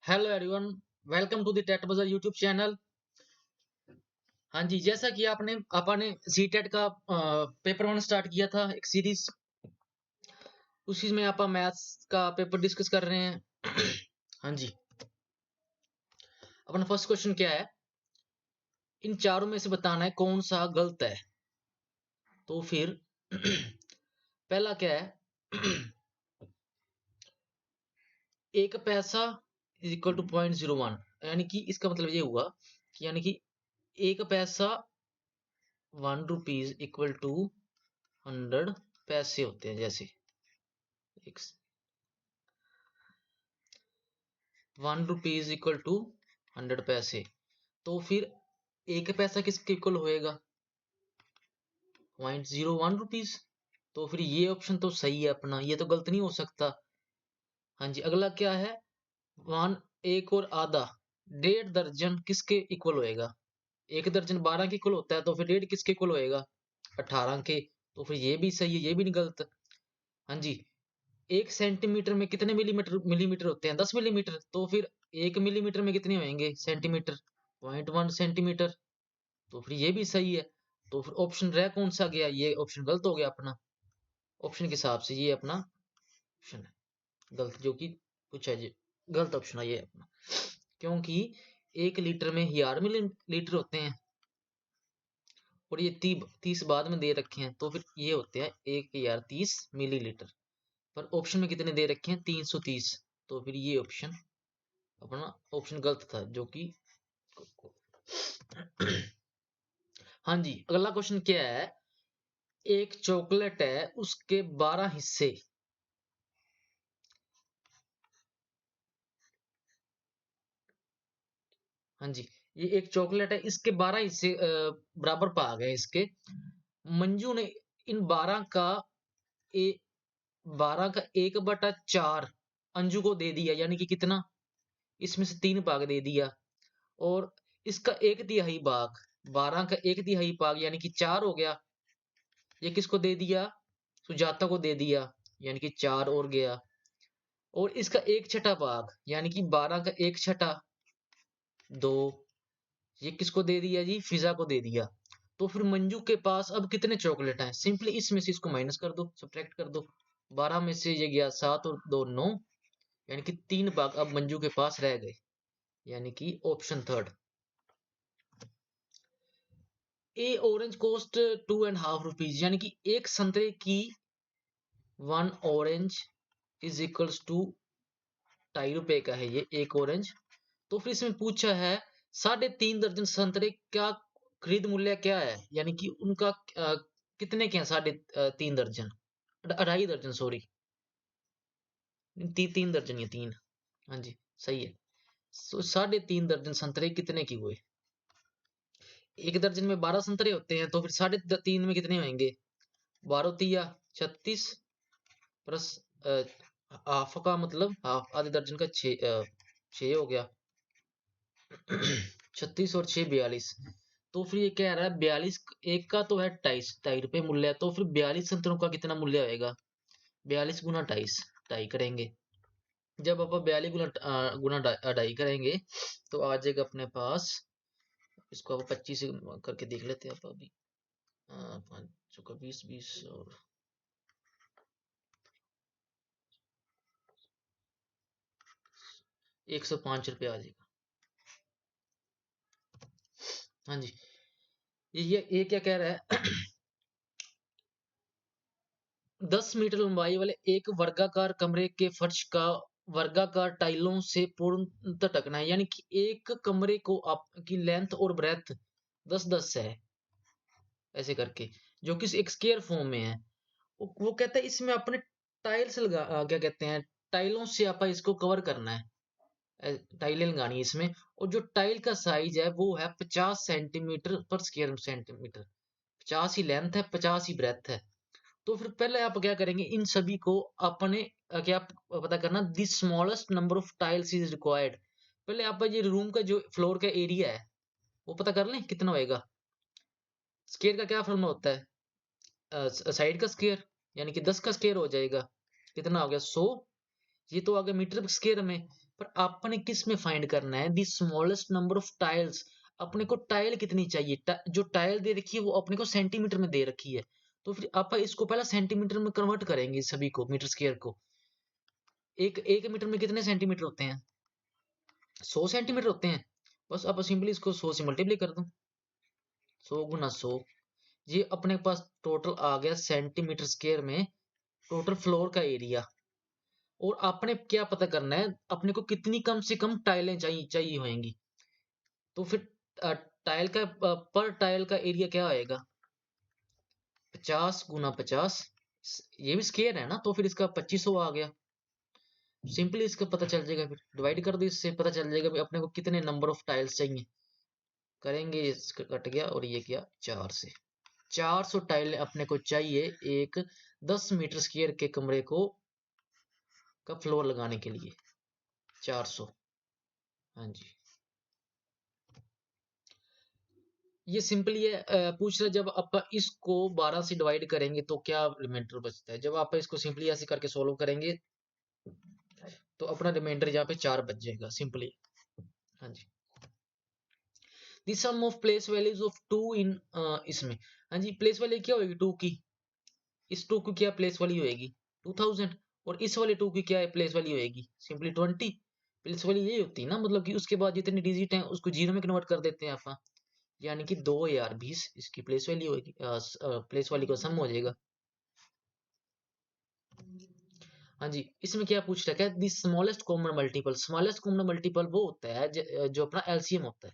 Hello everyone, welcome to the TET Bazaar YouTube channel. हाँ जी, जैसा कि आपने सी टेट का पेपर वन स्टार्ट किया था एक सीरीज, उसी में आप मैथ्स का पेपर डिस्कस कर रहे हैं। हाँ जी, अपना फर्स्ट क्वेश्चन क्या है? इन चारों में से बताना है कौन सा गलत है। तो फिर पहला क्या है? एक पैसा इज इक्वल टू 0.01, यानी कि इसका मतलब ये हुआ कि यानी कि एक पैसा 1 रुपीज इक्वल टू 100 पैसे होते हैं। जैसे एक 1 रुपीज इक्वल टू 100 पैसे, तो फिर एक पैसा किसके इक्वल होएगा? 0.01 रुपीज। तो फिर ये ऑप्शन तो सही है अपना, ये तो गलत नहीं हो सकता। हाँ जी, अगला क्या है? वन, एक और आधा, 1.5 दर्जन किसके इक्वल होएगा? एक दर्जन 12 के इक्वल होता है, तो फिर 1.5 किसके इक्वल होएगा? 18 के। तो फिर ये भी सही है, ये भी नहीं गलत। हाँ जी, 1 सेंटीमीटर में कितने मिलीमीटर मिलीमीटर होते हैं? 10 मिलीमीटर। तो फिर 1 मिलीमीटर में कितने होंगे सेंटीमीटर? 0.1 सेंटीमीटर। तो फिर ये भी सही है। तो फिर ऑप्शन रह कौन सा गया? ये ऑप्शन गलत हो गया अपना। ऑप्शन के हिसाब से ये अपना ऑप्शन है गलत, जो कि पूछा है जी, गलत ऑप्शन है ये अपना। क्योंकि 1 लीटर में 1000 मिलीलीटर होते हैं, और ये 30 बाद में दे रखे हैं, तो फिर ये होते हैं 1030 मिलीलीटर। पर ऑप्शन में कितने दे रखे हैं? 330। तो फिर ये ऑप्शन अपना ऑप्शन गलत था, जो कि हाँ जी, अगला क्वेश्चन क्या है? एक चॉकलेट है, उसके 12 हिस्से। हाँ जी, ये एक चॉकलेट है, इसके 12 हिस्से बराबर भाग है इसके। मंजू ने इन 12 का 1/4 अंजू को दे दिया, यानी कि कितना? इसमें से 3 भाग दे दिया। और इसका 1/3 भाग, 12 का 1/3 भाग यानी कि 4 हो गया। ये किसको दे दिया? सुजाता को दे दिया, यानी कि 4 और गया। और इसका 1/6 भाग यानी कि 12 का 1/6, 2। ये किसको दे दिया जी? फिजा को दे दिया। तो फिर मंजू के पास अब कितने चॉकलेट हैं? सिंपली इसमें से इसको माइनस कर दो, सब्ट्रैक्ट कर दो। 12 में से ये गया 7 और 2 9, यानी कि 3 भाग अब मंजू के पास रह गए, यानी कि ऑप्शन थर्ड। ए ऑरेंज कॉस्ट 2.5 रुपीज, यानी कि एक संतरे की 1 ऑरेंज इज इक्वल्स टू 2.5 रुपए का है ये एक ऑरेंज। तो फिर इसमें पूछा है 3.5 दर्जन संतरे का खरीद मूल्य क्या है? यानी कि उनका कितने के हैं? 3.5 दर्जन, 2.5 दर्जन, सॉरी, 3 दर्जन या 3। हाँ जी, सही है। 3.5 दर्जन संतरे कितने की हुए? एक दर्जन में 12 संतरे होते हैं, तो फिर 3.5 में कितने होंगे? 12 तिया 36 प्लस हाफ का मतलब हाफ, आधे दर्जन का 6 हो गया। 36 और 6 42। तो फिर ये कह रहा है 42, एक का तो है 2.5 रुपए मूल्य है, तो फिर 42 संतरों का कितना मूल्य होएगा? 42 गुना 2.5, 2.5 करेंगे। जब आप 42 गुना 2.5 करेंगे, तो आ जाएगा अपने पास, इसको आप 25 से करके देख लेते हैं आप अभी। 5 का 20, 20 और 105 रुपये आ जाएगा। हाँ जी, ये क्या कह रहा है? 10 मीटर लंबाई वाले एक वर्गाकार कमरे के फर्श का वर्गाकार टाइलों से पूर्णतः ढकना है, यानी कि एक कमरे को आपकी लेंथ और ब्रेथ 10-10 है, ऐसे करके, जो कि एक स्क्वायर फॉर्म में है। वो कहता है इसमें अपने टाइल्स क्या कहते हैं, टाइलों से आप इसको कवर करना है। टाइलें लगानी है इसमें, और जो टाइल का साइज है वो है 50 सेंटीमीटर पर स्क्वायर सेंटीमीटर। 50 ही लेंथ है, 50 ही ब्रेथ है। तो फिर पहले आप क्या करेंगे, इन सभी को अपने क्या पता करना, the smallest number of tiles is required. पहले आप ये रूम का जो फ्लोर का एरिया है वो पता कर लें कितना होएगा। स्क्वायर का क्या फॉर्मूला होता है? साइड का स्क्वायर, यानी कि 10 का स्क्वायर हो जाएगा। कितना हो गया? 100। ये तो आ गया मीटर स्क्वायर में। पर आपने किस में फाइंड करना है the smallest number of tiles. अपने को टाइल कितनी चाहिए, जो टाइल दे रखी है वो अपने को सेंटीमीटर में दे रखी है, तो फिर आप इसको पहला सेंटीमीटर में कन्वर्ट करेंगे सभी को, मीटर स्क्वायर को। एक एक मीटर में कितने सेंटीमीटर होते हैं? 100 सेंटीमीटर होते हैं। बस आप सिंपली इसको 100 से मल्टीप्लाई कर दो, 100 गुना 100। ये अपने पास टोटल आ गया सेंटीमीटर स्क्वायर में टोटल फ्लोर का एरिया। और आपने क्या पता करना है, अपने को कितनी कम से कम टाइलें चाहिए होंगी। तो फिर टाइल का पर टाइल का एरिया क्या आएगा? 50 गुना 50, ये भी स्क्वायर है ना, तो फिर इसका 2500 आ गया। सिंपली इसका पता चल जाएगा, फिर डिवाइड कर दो, इससे पता चल जाएगा भी अपने को कितने नंबर ऑफ टाइल्स चाहिए। करेंगे, इसका कट गया और ये किया 4 से। 400 टाइल अपने को चाहिए एक 10 मीटर स्क्वायर के कमरे को का फ्लोर लगाने के लिए। 400। हाँ जी, ये सिंपली है। पूछ रहे जब आप इसको 12 से डिवाइड करेंगे तो क्या रिमाइंडर बचता है। जब आप इसको सिंपली ऐसे करके सोल्व करेंगे तो अपना रिमाइंडर यहाँ पे 4 बच जाएगा सिंपली। हाँ जी, the sum of place values of two in, इसमें हाँ जी प्लेस वैल्यू क्या होगी टू की, इस टू की क्या प्लेस वैल्यू होगी 2000, और इस वाले टू की क्या है प्लेस वैल्यू होगी सिंपली 20। प्लेस वैल्यू यही होती है ना, मतलब कि उसके बाद जितने डिजिट हैं उसको जीरो में कन्वर्ट कर देते हैं आप, यानी कि 2020 इसकी प्लेस वैल्यू होगी, प्लेस वैल्यू का सम हो जाएगा। हाँ जी, इसमें क्या पूछ रखा है the smallest common multiple. Smallest common multiple वो होता है जो अपना एलसीएम होता है।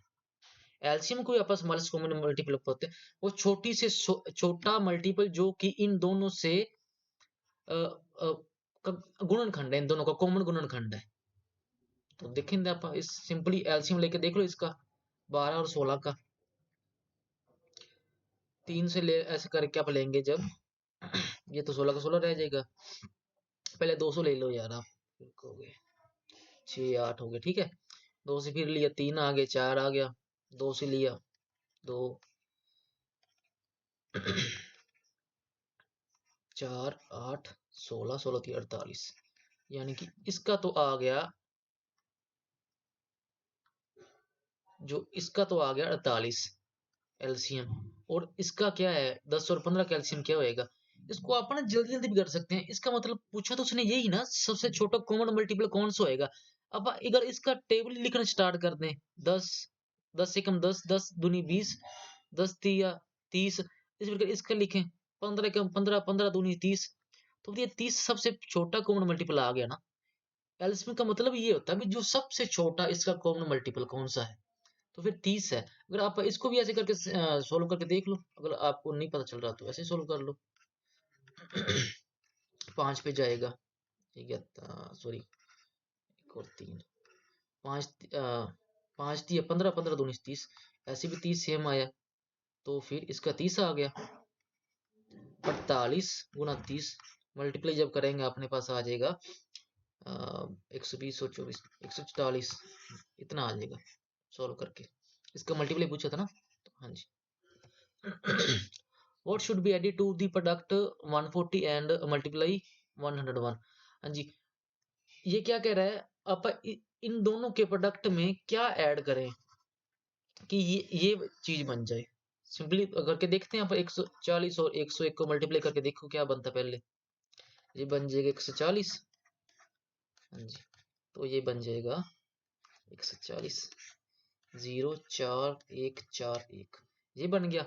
एलसीएम को आपस स्मॉलेस्ट कॉमन मल्टीपल होते हैं, वो छोटी से छोटा मल्टीपल जो कि इन दोनों से अ, अ, गुणनखंड है, इन दोनों का कॉमन गुणनखंड है। तो देखेंगे आप इस सिंपली एलसीएम लेके देख लो इसका 12 और 16 का। 3 से ले ऐसे करके आप लेंगे जब ये तो 16 का 16 रह जाएगा। पहले 200 ले लो यार आप, हो गए 6 8 हो गए, ठीक है। 2 से फिर लिया 3 आ गए, 4 आ गया, 2 से लिया 2 4 8 16 16 थी 48, यानी कि इसका तो आ गया, जो इसका तो आ गया 48 एलसीएम। और इसका क्या है 10 और 15 का एलसीएम क्या होएगा। इसको आप ना जल्दी जल्दी भी कर सकते हैं, इसका मतलब पूछा तो उसने यही ना सबसे छोटा कॉमन मल्टीपल कौन सा होएगा। अब अगर इसका टेबल लिखना स्टार्ट कर दें 10, 10 से कम 10, 10 दूनी 20, 10 तिया 30, इस प्रकार इसका लिखें 15 कम 15, 15 दूनी 30, तो ये 30 सबसे छोटा कॉमन मल्टीपल आ गया ना। एलसीएम का मतलब ये होता है कि जो सबसे छोटा इसका कॉमन मल्टीपल कौन सा है, तो फिर 30 है। अगर आप इसको भी ऐसे करके सोल्व करके देख लो, अगर आपको नहीं पता चल रहा तो ऐसे सोल्व कर लो। 5 पे जाएगा, ठीक है, सॉरी एक और 3, 5 5 दिया 15, 15 दूनी 30, ऐसे भी 30 सेम आया, तो फिर इसका 30 आ गया। 48 गुना 30 मल्टीप्लाई जब करेंगे अपने पास आ जाएगा 120 और 24 144, इतना आ जाएगा सोल्व करके। इसका मल्टीप्लाई पूछा था ना, तो हाँ जी। What should be added to the product 140 and multiply 101। हाँ जी, ये क्या कह रहा है, आप इन दोनों के प्रोडक्ट में क्या ऐड करें कि ये चीज बन जाए। सिंपली करके देखते हैं, आप 140 और 101 को मल्टीप्लाई करके देखो क्या बनता है पहले। ये बन जाएगा 140। हाँ जी, तो ये बन जाएगा 140 0 4 1 4 1, ये बन गया।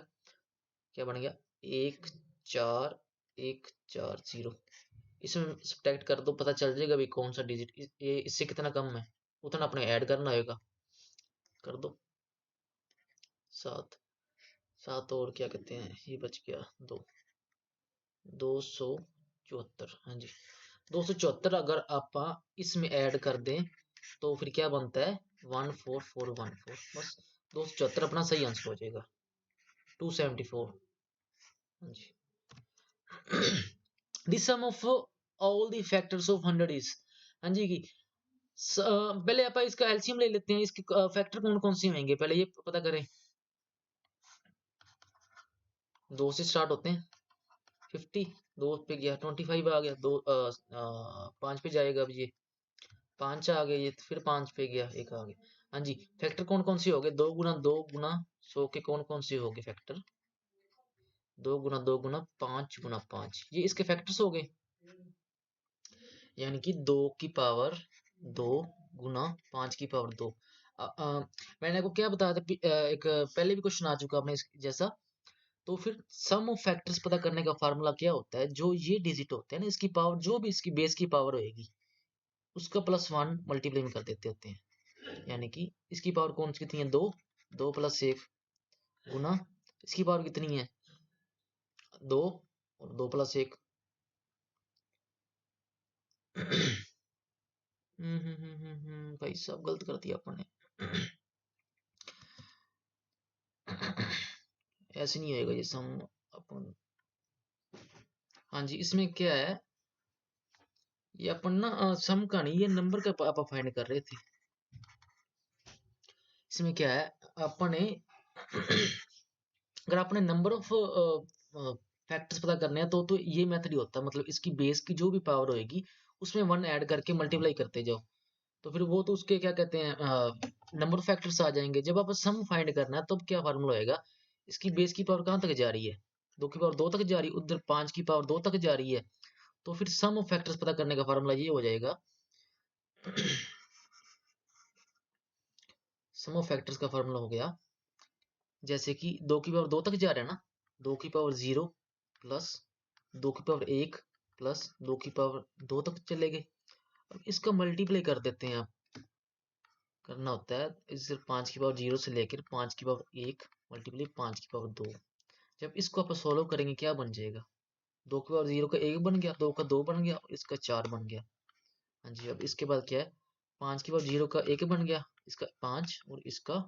क्या बन गया 1 4 1 4 0। इसमें सब्ट्रैक्ट कर दो, पता चल जाएगा भी कौन सा डिजिट ये इससे कितना कम है, उतना अपने ऐड करना होगा। कर दो 7 7 और क्या कहते हैं, ये बच गया 2 274। हाँ जी, 274 अगर आप इसमें ऐड कर दें तो फिर क्या बनता है 14414। बस 274 अपना सही आंसर हो जाएगा, 274। हाँ जी। The sum of all the factors of 100 is। हाँ जी की पहले आप इसका एलसीएम ले लेते हैं, इसके फैक्टर कौन कौन से होंगे पहले ये पता करें। 2 से स्टार्ट होते हैं 50, 2 पे गया 25 आ गया, 5 पे जाएगा अब ये 5 आ गए, ये फिर 5 पे गया, एक आ गया। हाँ जी, फैक्टर कौन कौन से हो गए? 2 गुना 100 के कौन कौन से हो गए फैक्टर? 2 गुना 5 गुना 5, ये इसके फैक्टर्स हो गए। यानी कि 2 की पावर 2 गुना 5 की पावर 2। मैंने आपको क्या बताया था एक पहले भी क्वेश्चन आ चुका अपने जैसा। तो फिर सम ऑफ फैक्टर्स पता करने का फार्मूला क्या होता है? जो ये डिजिट होते हैं ना, इसकी पावर जो भी इसकी बेस की पावर होएगी उसका +1 मल्टीप्लाई में कर देते होते हैं। यानी कि इसकी पावर कौन सी कितनी है? 2, 2 + 1 गुना इसकी पावर कितनी है? 2 और 2 + 1। भाई साहब गलत कर दिया अपन ने। ऐसे नहीं होएगा ये सम अपन। हाँ जी, इसमें क्या है, ये अपन ना सम का नहीं, ये नंबर का आप फाइंड कर रहे थे। इसमें क्या है, अपने अगर आपने नंबर ऑफ फैक्टर्स पता करने हैं तो ये मेथड ही होता है। मतलब इसकी बेस की जो भी पावर होएगी उसमें 1 ऐड करके मल्टीप्लाई करते जाओ, तो फिर वो तो उसके क्या कहते हैं, नंबर ऑफ फैक्टर्स आ जाएंगे। जब आप सम फाइंड करना है तब क्या फार्मूला होएगा? इसकी बेस की पावर कहाँ तक जा रही है? 2 की पावर 2 तक जा रही है, उधर 5 की पावर 2 तक जा रही है। तो फिर सम ऑफ फैक्टर्स पता करने का फार्मूला ये हो जाएगा। सम ऑफ फैक्टर्स का फार्मूला हो गया, जैसे कि 2 की पावर 2 तक जा रहा है ना, 2 की पावर 0 प्लस 2 की पावर 1 प्लस 2 की पावर 2 तक चले गए। अब इसका मल्टीप्लाई कर देते हैं आप। करना होता है इस 5 की पावर 0 से लेकर 5 की पावर 1 मल्टीप्लाई 5 की पावर 2। जब इसको आप सोल्व करेंगे क्या बन जाएगा? 2 की पावर 0 का 1 बन गया, 2 का 2 बन गया, इसका 4 बन गया। हाँ जी, अब इसके बाद क्या है, 5 की पावर 0 का 1 बन गया, इसका 5 और इसका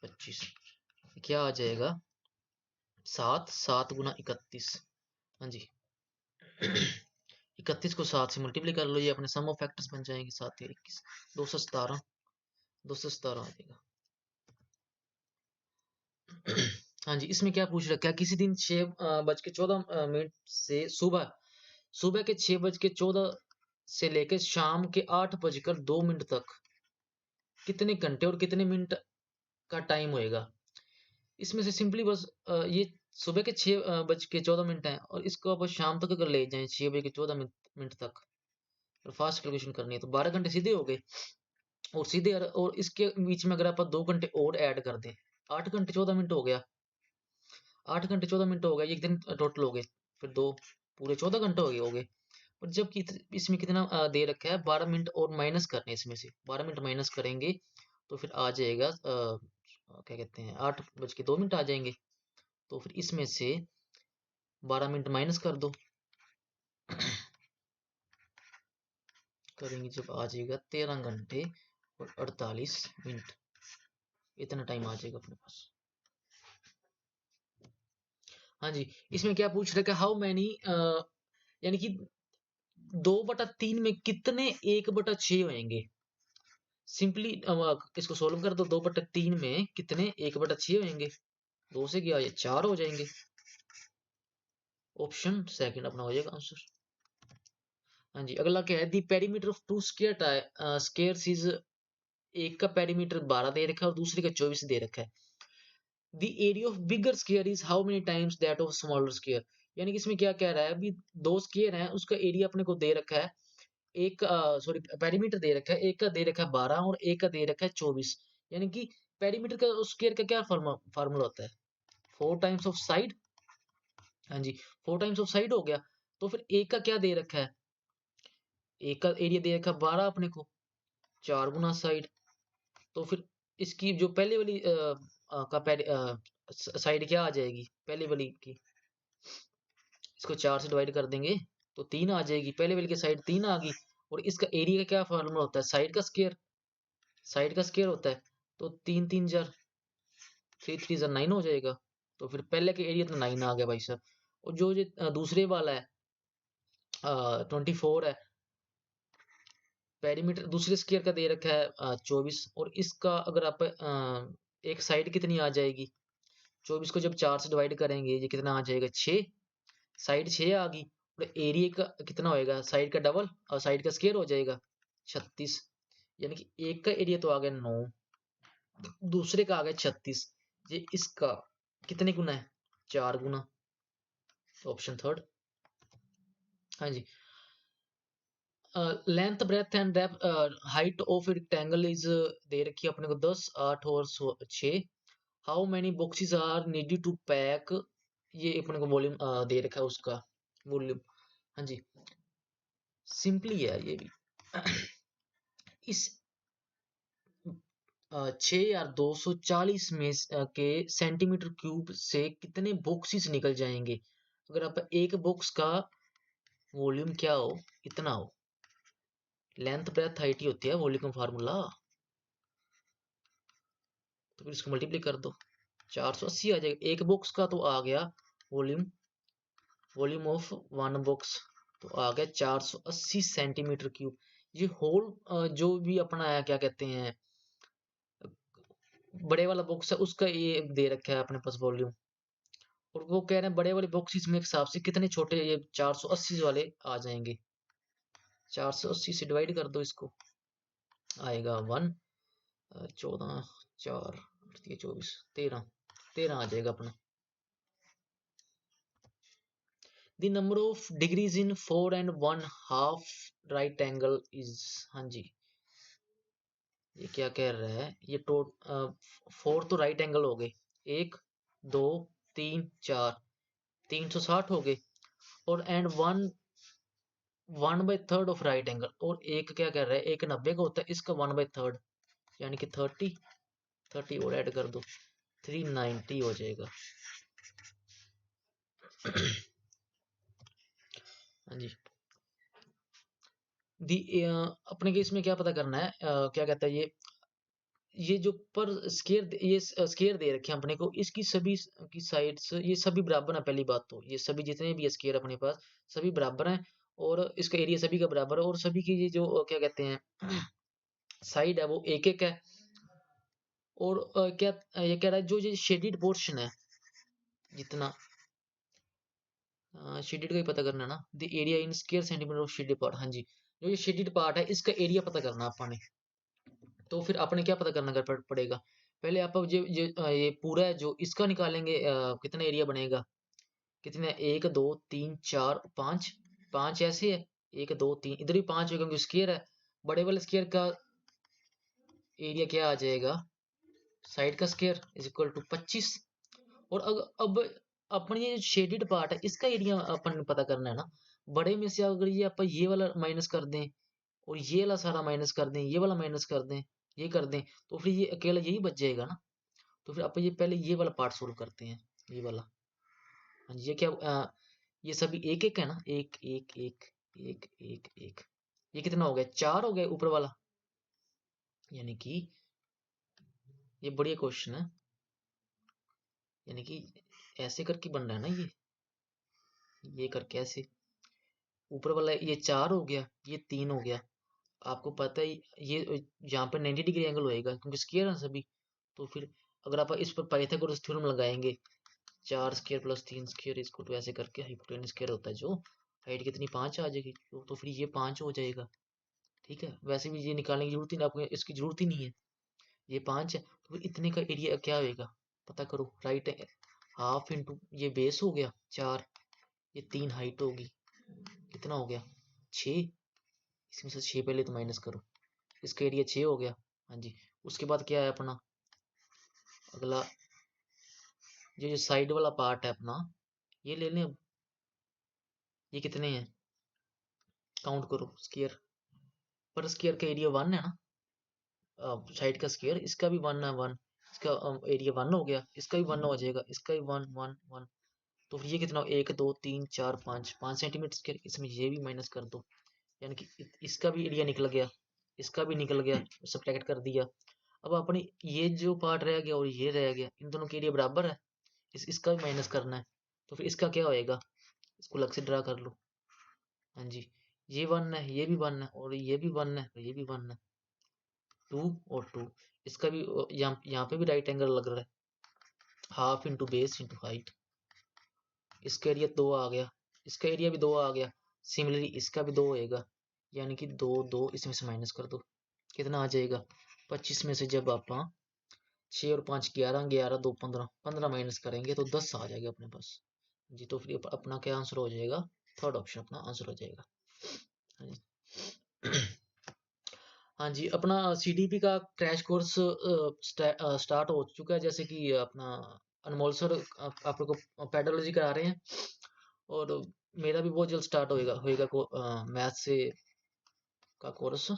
25। क्या आ जाएगा? 7, 7 गुना 31। हाँ जी। 31 को 7 से मल्टीप्लाई कर लो, ये अपने सम ऑफ फैक्टर्स बन जाएंगे। 7 या 21, 217, 217 आ जाएगा। हाँ जी, इसमें क्या पूछ रखा है, किसी दिन 6:14 से सुबह सुबह के 6:14 से लेकर शाम के 8:02 तक कितने घंटे और कितने मिनट का टाइम होएगा? इसमें से सिंपली बस ये सुबह के 6:14 है और इसको आप शाम तक अगर ले जाएं 6:14 तक, और फास्ट कैलकुलेशन करनी है तो 12 घंटे सीधे हो गए। और सीधे और इसके बीच में अगर आप 2 घंटे और ऐड कर दें, 8 घंटे 14 मिनट हो गया। 8 घंटे 14 मिनट हो गया, एक दिन टोटल हो गए, फिर 2 पूरे 14 घंटे हो गए। और जबकि इसमें कितना दे रखा है, 12 मिनट और माइनस करने हैं इसमें से, 12 मिनट माइनस करेंगे तो फिर आ जाएगा क्या कहते हैं, 8:02 आ जाएंगे। तो फिर इसमें से 12 मिनट माइनस कर दो। करेंगे जब आ जाएगा 13 घंटे और 48 मिनट, इतना टाइम आ जाएगा अपने पास। हाँ जी, इसमें क्या पूछ रखा है, हाउ मैनी, यानी कि 2/3 में कितने 1/6 होंगे? सिंपली इसको सोल्व कर दो, 2/3 में कितने 1/6 होंगे? 2 से क्या, ये 4 हो जाएंगे। ऑप्शन सेकंड अपना हो जाएगा आंसर। हाँ जी, अगला क्या है, दी पेरीमीटर ऑफ 2 स्क्वायर्स इज, एक का पेरीमीटर 12 दे रखा है और दूसरे का 24 दे रखा है। The area of bigger square is how many times that of smaller square. यानी कि इसमें क्या कह रहा है, अभी 2 स्क्वायर है, उसका एरिया अपने को दे रखा है, एक सॉरी पेरीमीटर दे रखा है, एक का दे रखा है 12 और एक का दे रखा है 24। यानी कि पेरीमीटर का स्क्वायर का क्या फार्मूला होता है? 4 टाइम्स ऑफ साइड। हाँ जी, 4 टाइम्स ऑफ साइड हो गया। तो फिर एक का क्या दे रखा है, एक का एरिया दे रखा है 12 अपने को, 4 गुना साइड। तो फिर इसकी जो पहले वाली साइड क्या आ जाएगी, पहले वाली की, इसको 4 से डिवाइड कर देंगे तो 3 आ जाएगी, पहले वाली की साइड 3 आ गई। और इसका एरिया का क्या फार्मूला होता है, साइड का स्क्वायर, साइड का स्क्वायर होता है। तो 3 3 जार 3 3 जार 9 हो जाएगा। तो फिर पहले के एरिया तो 9 आ गया भाई साहब। और जो ये दूसरे वाला है 24 है, पेरीमीटर दूसरे स्क्वायर का दे रखा है 24। और इसका अगर आप एक साइड कितनी आ जाएगी, 24 को जब 4 से डिवाइड करेंगे ये कितना आ जाएगा, 6। साइड 6 आ गई। और एरिया का कितना होएगा, साइड का डबल और साइड का स्क्वायर हो जाएगा 36। यानी कि एक का एरिया तो आ गया 9, दूसरे का आ गया 36, ये इसका कितने गुना है? 4 गुना। Option third. हाँ जी। Length breadth and depth height of rectangle is दे रखी है अपने को 10, 8 और 6। How many boxes are needed to pack, ये अपने को वॉल्यूम दे रखा है उसका वॉल्यूम। हाँ जी, सिंपली है ये भी। इस 6240 में के सेंटीमीटर क्यूब से कितने बॉक्सेस निकल जाएंगे अगर आप एक बॉक्स का वॉल्यूम क्या हो, इतना हो। लेंथ ब्रेथ हाइट ही होती है वॉल्यूम का फार्मूला, तो फिर इसको मल्टीप्लाई कर दो, 480 आ जाएगा। एक बॉक्स का तो आ गया volume, volume of one box तो आ गया 480 सेंटीमीटर क्यूब। ये होल जो भी अपना है क्या कहते हैं बड़े वाला बॉक्स है उसका ये दे रखा है अपने पास वॉल्यूम, और वो कह रहे हैं बड़े वाले बॉक्सेस में हिसाब से कितने छोटे ये 480 वाले आ जाएंगे। 480 से डिवाइड कर दो इसको, आएगा 1, 14, 4, 24, 13, 13 आ जाएगा अपना। The number of degrees in 4 1/2 right angle is, हाँ जी, ये क्या कह रहा है, ये 4 तो राइट एंगल हो गए, 1 2 3 4, 360 हो गए, और एंड 1/3 ऑफ राइट एंगल, और एक क्या कह रहा है, एक 90 का होता है, इसका 1/3 यानी कि 30 और ऐड कर दो, 390 हो जाएगा। हाँ जी। दी अपने के इसमें क्या पता करना है, क्या कहता है ये जो पर स्केयर, ये स्केयर दे रखे हैं अपने को, इसकी सभी की साइड्स ये सभी बराबर है। पहली बात तो ये सभी जितने भी स्केयर अपने पास सभी बराबर हैं, और इसका एरिया सभी का बराबर है, और सभी की ये जो क्या कहते हैं साइड है वो एक एक है। और क्या ये कह रहा है जो ये शेडिड पोर्शन है जितना, शेडेड का ही पता करना है ना, the area in square centimetre of shaded part. हाँ जी, जो ये शेडेड पार्ट है इसका एरिया पता करना आपने, तो फिर आपने क्या पता करना पड़ेगा, पहले आप ये पूरा है जो इसका निकालेंगे, कितना एरिया बनेगा, कितने, 1 2 3 4 5, 5 ऐसे है, 1 2 3 इधर भी 5 है क्योंकि स्क्वायर है। बड़े वाले स्क्वायर का एरिया क्या आ जाएगा, साइड का स्क्वायर इज इक्वल टू 25। और अब अपन ये शेडेड पार्ट है इसका एरिया अपन ने पता करना है ना। बड़े में से अगर ये अपन ये वाला माइनस कर दें, और ये वाला सारा माइनस कर दें, ये वाला माइनस कर दें, ये कर दें, तो फिर ये अकेला यही बच जाएगा ना। तो फिर अपन ये पहले ये वाला पार्ट सोल्व करते हैं, ये वाला। हाँ जी, ये क्या ये सभी एक एक है ना, एक एक एक एक एक एक, ये कितना हो गया, 4 हो गया ऊपर वाला, यानी कि ये बढ़िया क्वेश्चन है, यानी कि ऐसे करके बन रहा है ना ये करके ऐसे, ऊपर वाला ये 4 हो गया, ये 3 हो गया। आपको पता ही ये यहाँ पे 90 डिग्री एंगल होएगा क्योंकि स्क्वायर है सभी। तो फिर अगर आप इस पर पाइथागोरस थ्योरम लगाएंगे, 4 स्क्वायर प्लस 3 स्क्वायर इसको तो ऐसे करके हाइपोटेन्यूज स्क्वायर होता है जो हाइट कितनी 5 आ जाएगी, तो फिर ये 5 हो जाएगा। ठीक है, वैसे भी ये निकालने की जरूरत ही नहीं, आपको इसकी जरूरत ही नहीं है, ये 5 है, तो फिर इतने का एरिया क्या होएगा पता करो। राइट है, हाफ इंटू ये बेस हो गया 4, ये 3 हाइट होगी, कितना हो गया 6, इसमें से 6 पहले तो माइनस करो, इसका एरिया 6 हो गया। हाँ जी, उसके बाद क्या है अपना अगला, ये जो साइड वाला पार्ट है अपना, ये ले लें अब, ये कितने हैं काउंट करो, स्क्वायर पर स्क्वायर का एरिया 1 है ना, साइड का स्क्वायर इसका भी 1 है, 1 इसका एरिया 1 हो गया, इसका भी 1 हो जाएगा, इसका भी 1 1 1, तो फिर ये कितना हो, 1 2 3 4 5, 5 सेंटीमीटर स्क्वायर, इसमें ये भी माइनस कर दो, यानी कि इसका भी एरिया निकल गया, इसका भी निकल गया, सब्ट्रैक्ट कर दिया। अब अपने ये जो पार्ट रह गया और ये रह गया, इन दोनों के एरिया बराबर है, इसका भी माइनस करना है, तो फिर इसका क्या होएगा, इसको अलग से ड्रा कर लो। हाँ जी, ये 1 है, ये भी 1 है, और ये भी 1 है, और ये भी 1 है, 2 और 2, इसका भी यहाँ पे भी राइट एंगल लग रहा है, half into base into height, इसका एरिया 2 आ गया, इसका एरिया भी 2 आ गया, सिमिलरली इसका भी 2 होएगा, यानी कि 2 2 इसमें से माइनस कर दो, कितना आ जाएगा 25 में से जब आप 6 और 5 11, 11 2 15, 15 माइनस करेंगे तो 10 आ जाएगा अपने पास जी। तो फिर अपना क्या आंसर हो जाएगा, थर्ड ऑप्शन अपना आंसर हो जाएगा। हाँ जी। हाँ जी, अपना सीडीपी का क्रैश कोर्स स्टार्ट हो चुका है, जैसे कि अपना अनमोल सर आप लोग को पेडोलॉजी करा रहे हैं, और मेरा भी बहुत जल्द स्टार्ट होएगा होएगा मैथ से का कोर्स,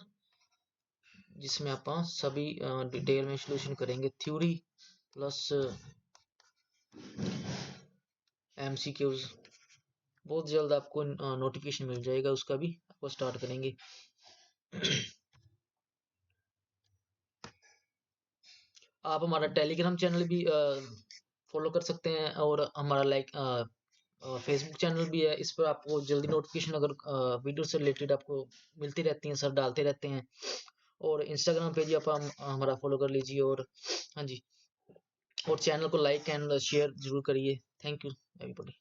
जिसमें आप सभी डिटेल में सॉल्यूशन करेंगे, थ्योरी प्लस एमसीक्यूज। बहुत जल्द आपको नोटिफिकेशन मिल जाएगा, उसका भी आपको स्टार्ट करेंगे। आप हमारा टेलीग्राम चैनल भी फॉलो कर सकते हैं, और हमारा फेसबुक चैनल भी है, इस पर आपको जल्दी नोटिफिकेशन अगर वीडियो से रिलेटेड आपको मिलती रहती हैं, सर डालते रहते हैं। और इंस्टाग्राम पे भी आप हमारा फॉलो कर लीजिए, और हाँ जी, और चैनल को लाइक एंड शेयर जरूर करिए। Thank you everybody.